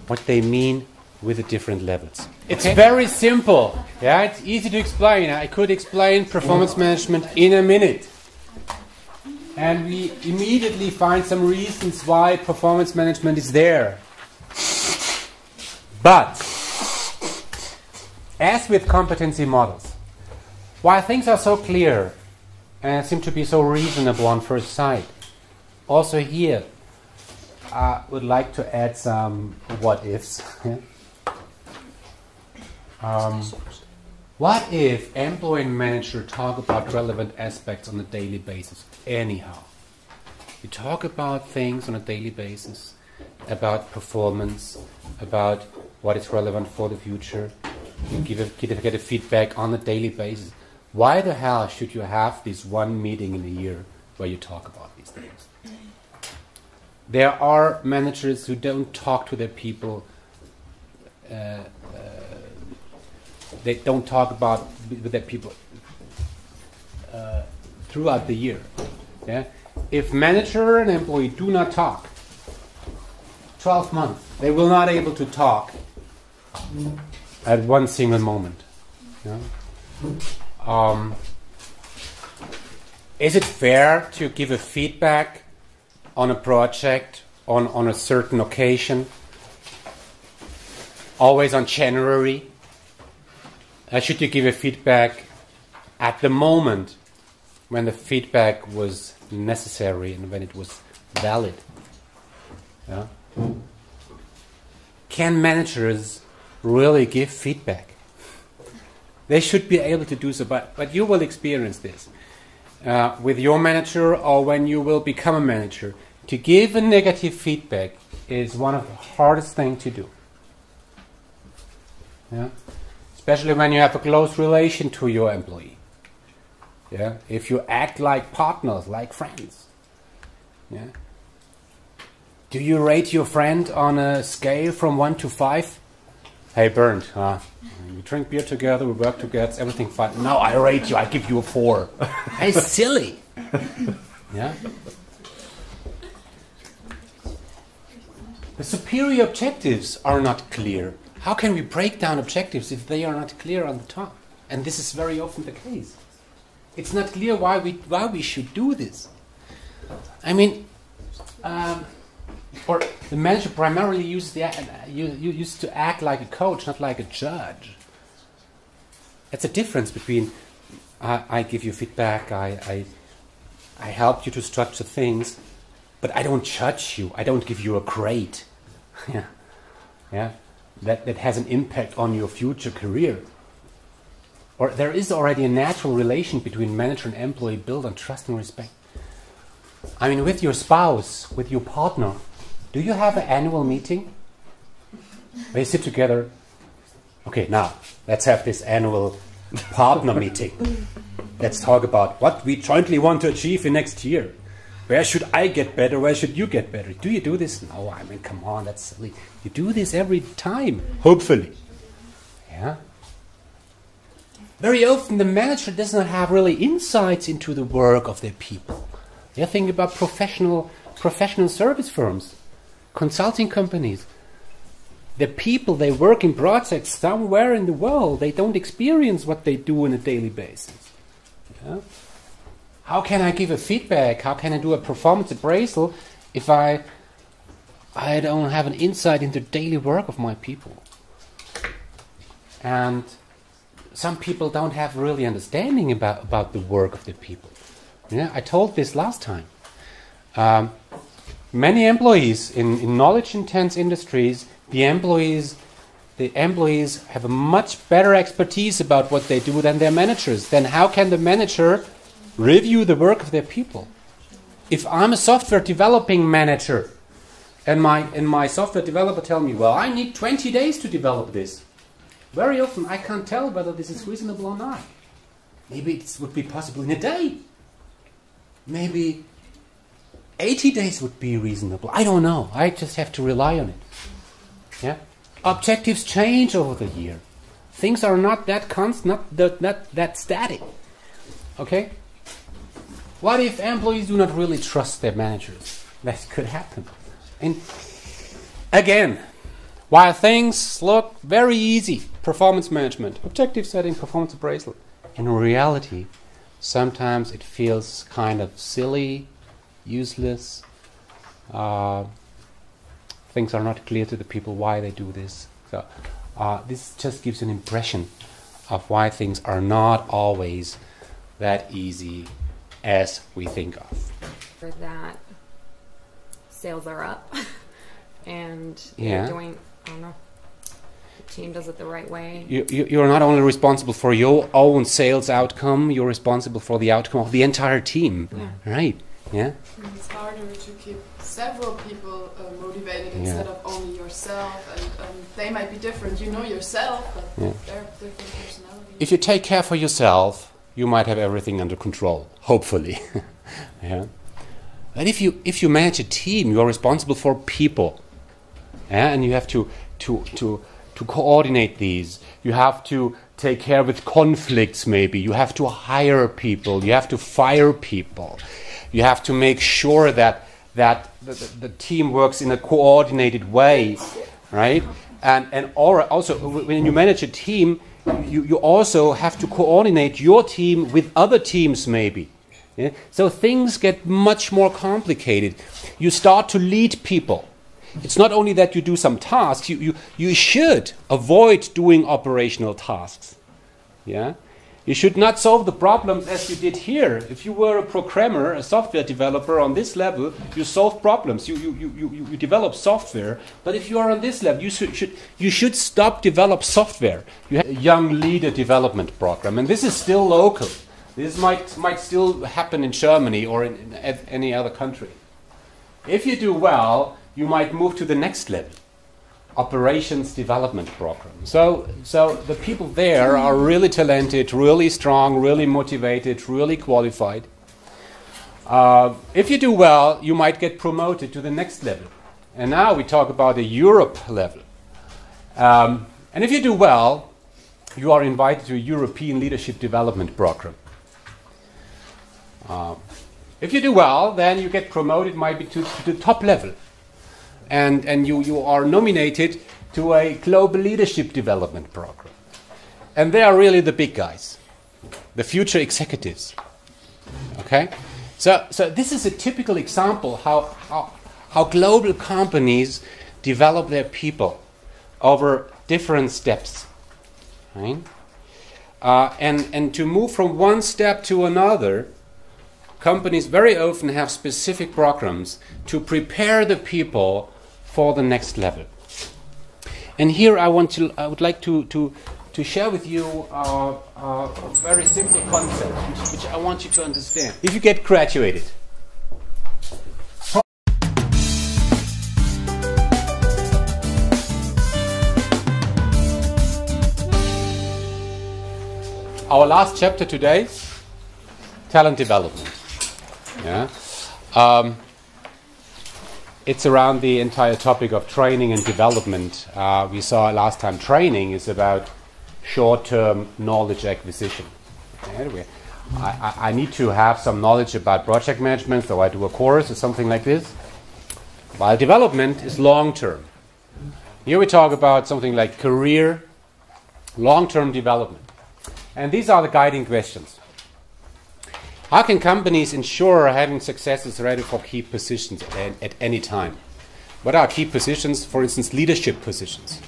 what they mean with the different levels. It's very simple. Yeah, it's easy to explain. I could explain performance management in a minute. And we immediately find some reasons why performance management is there. But, as with competency models, while things are so clear and seem to be so reasonable on first sight, also here I would like to add some what-ifs. What if employee and manager talk about relevant aspects on a daily basis anyhow? You talk about things on a daily basis, about performance, about what is relevant for the future. You get a feedback on a daily basis. Why the hell should you have this one meeting in a year where you talk about these things? There are managers who don't talk to their people. They don't talk about with their people throughout the year. Yeah? If manager and employee do not talk, 12 months, they will not able to talk at one single moment. Yeah? Is it fair to give a feedback on a project on a certain occasion? Always on January? Should you give a feedback at the moment when the feedback was necessary and when it was valid? Yeah? Can managers really give feedback? They should be able to do so, but you will experience this with your manager or when you will become a manager. To give a negative feedback is one of the hardest things to do. Yeah? Especially when you have a close relation to your employee. Yeah? If you act like partners, like friends, Yeah. Do you rate your friend on a scale from 1 to 5? Hey, Bernd, we drink beer together, we work together, it's everything fine. No, I rate you, I give you a 4. Hey, silly. Yeah. The superior objectives are not clear. How can we break down objectives if they are not clear on the top? And this is very often the case. It's not clear why we should do this. I mean, or the manager primarily used to act like a coach, not like a judge. That's a difference between I give you feedback, I help you to structure things, but I don't judge you. I don't give you a grade. Yeah, yeah. That has an impact on your future career. Or there is already a natural relation between manager and employee built on trust and respect. I mean, with your spouse, with your partner, do you have an annual meeting? Where you sit together. Okay, now let's have this annual partner meeting. Let's talk about what we jointly want to achieve in next year. Where should I get better? Where should you get better? Do you do this? No, I mean, come on, that's silly. You do this every time, hopefully. Yeah. Very often the manager does not have really insights into the work of their people. You think about professional service firms, consulting companies. The people, they work in projects somewhere in the world. They don't experience what they do on a daily basis. Yeah? How can I give a feedback? How can I do a performance appraisal if I don't have an insight into the daily work of my people? And some people don't have really understanding about the work of the people. Yeah, I told this last time. Many employees in knowledge-intense industries, the employees have a much better expertise about what they do than their managers. Then how can the manager review the work of their people? If I'm a software developing manager and my software developer tell me, well, I need 20 days to develop this. Very often I can't tell whether this is reasonable or not. Maybe it would be possible in a day. Maybe 80 days would be reasonable. I don't know. I just have to rely on it. Yeah? Objectives change over the year. Things are not that constant, not that static. Okay? What if employees do not really trust their managers? That could happen. And again, while things look very easy, performance management, objective setting, performance appraisal, in reality, sometimes it feels kind of silly, useless. Things are not clear to the people why they do this. So this just gives an impression of why things are not always that easy as we think of. For that, sales are up, and Yeah. you're doing, I don't know, the team does it the right way. You're not only responsible for your own sales outcome, you're responsible for the outcome of the entire team. Yeah. Right? Yeah? It's harder to keep several people motivated instead of only yourself, and they might be different. You know yourself, but they're different personalities. If you take care for yourself, you might have everything under control, hopefully. Yeah. But if you manage a team, you are responsible for people. Yeah? And you have to coordinate these. You have to take care with conflicts maybe. You have to hire people. You have to fire people. You have to make sure that the team works in a coordinated way, right? And also when you manage a team, you also have to coordinate your team with other teams maybe. Yeah? So things get much more complicated. You start to lead people. It's not only that you do some tasks, you should avoid doing operational tasks. Yeah? You should not solve the problems as you did here. If you were a programmer, a software developer on this level, you solve problems. You develop software. But if you are on this level, you should stop develop software. You have a young leader development program, and this is still local. This might still happen in Germany or in any other country. If you do well, you might move to the next level. Operations development program. So the people there are really talented, really strong, really motivated, really qualified. If you do well, you might get promoted to the next level. And now we talk about the Europe level. And if you do well, you are invited to a European Leadership Development Program. If you do well, then you get promoted maybe to the top level. And you are nominated to a Global Leadership Development Program. And they are really the big guys, the future executives. Okay? So this is a typical example how global companies develop their people over different steps. Right? And to move from one step to another, companies very often have specific programs to prepare the people for the next level. And here I would like to share with you a very simple concept, which I want you to understand. If you get graduated, our last chapter today, talent development. Yeah. It's around the entire topic of training and development. We saw last time training is about short-term knowledge acquisition. Anyway, I need to have some knowledge about project management, so I do a course or something like this. While development is long-term. Here we talk about something like career, long-term development. And these are the guiding questions. How can companies ensure having successors ready for key positions at any time? What are key positions? For instance, leadership positions.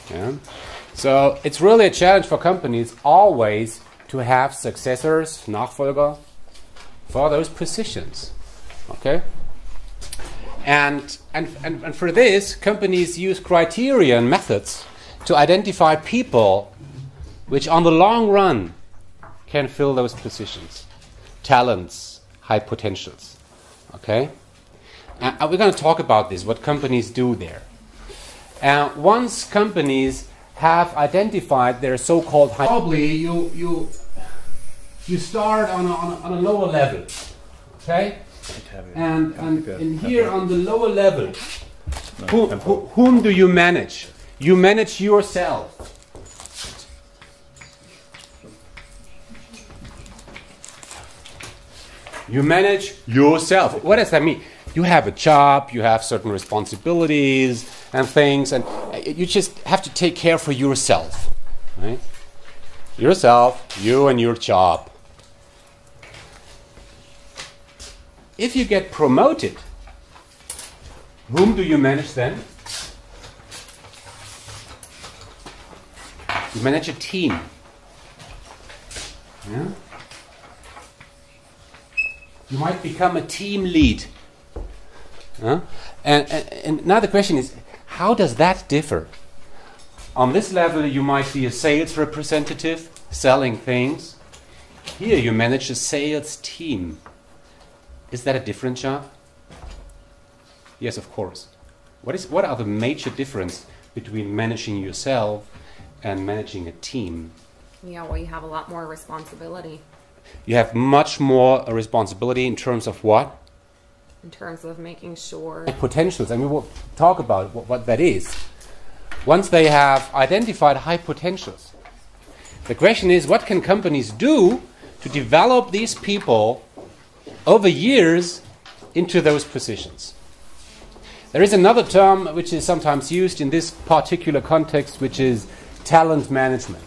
Yeah. So it's really a challenge for companies always to have successors, Nachfolger, for those positions. Okay? And for this, companies use criteria and methods to identify people which on the long run can fill those positions. Talents, high potentials. Okay? And we're going to talk about this, what companies do there. Once companies have identified their so-called high, probably you start on a lower level. Okay? And here on the lower level, whom do you manage? You manage yourself. You manage yourself. What does that mean? You have a job, you have certain responsibilities and things, and you just have to take care for yourself. Right? Yourself, you and your job. If you get promoted, whom do you manage then? You manage a team. Yeah? You might become a team lead. And now the question is, how does that differ? On this level, you might be a sales representative selling things. Here, you manage a sales team. Is that a different job? Yes, of course. What are the major difference between managing yourself and managing a team? Yeah, well, you have a lot more responsibility. You have much more responsibility in terms of what? In terms of making sure... potentials, and we will talk about what that is. Once they have identified high potentials, the question is, what can companies do to develop these people over years into those positions? There is another term which is sometimes used in this particular context, which is talent management.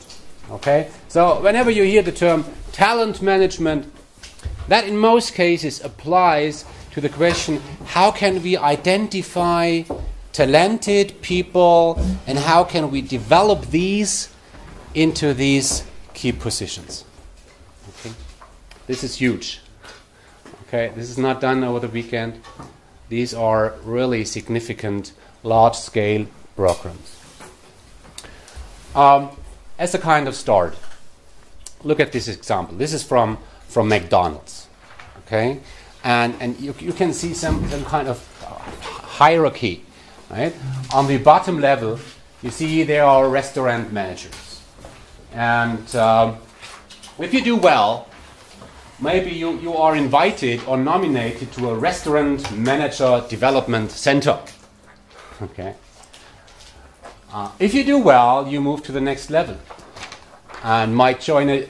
Okay? So whenever you hear the term talent management, that in most cases applies to the question, how can we identify talented people and how can we develop these into these key positions? Okay? This is huge. Okay? This is not done over the weekend. These are really significant, large-scale programs. As a kind of start, look at this example. This is from McDonald's. Okay? And you can see some kind of hierarchy. Right? On the bottom level, you see there are restaurant managers. And if you do well, maybe you are invited or nominated to a restaurant manager development center. Okay. If you do well, you move to the next level and might join a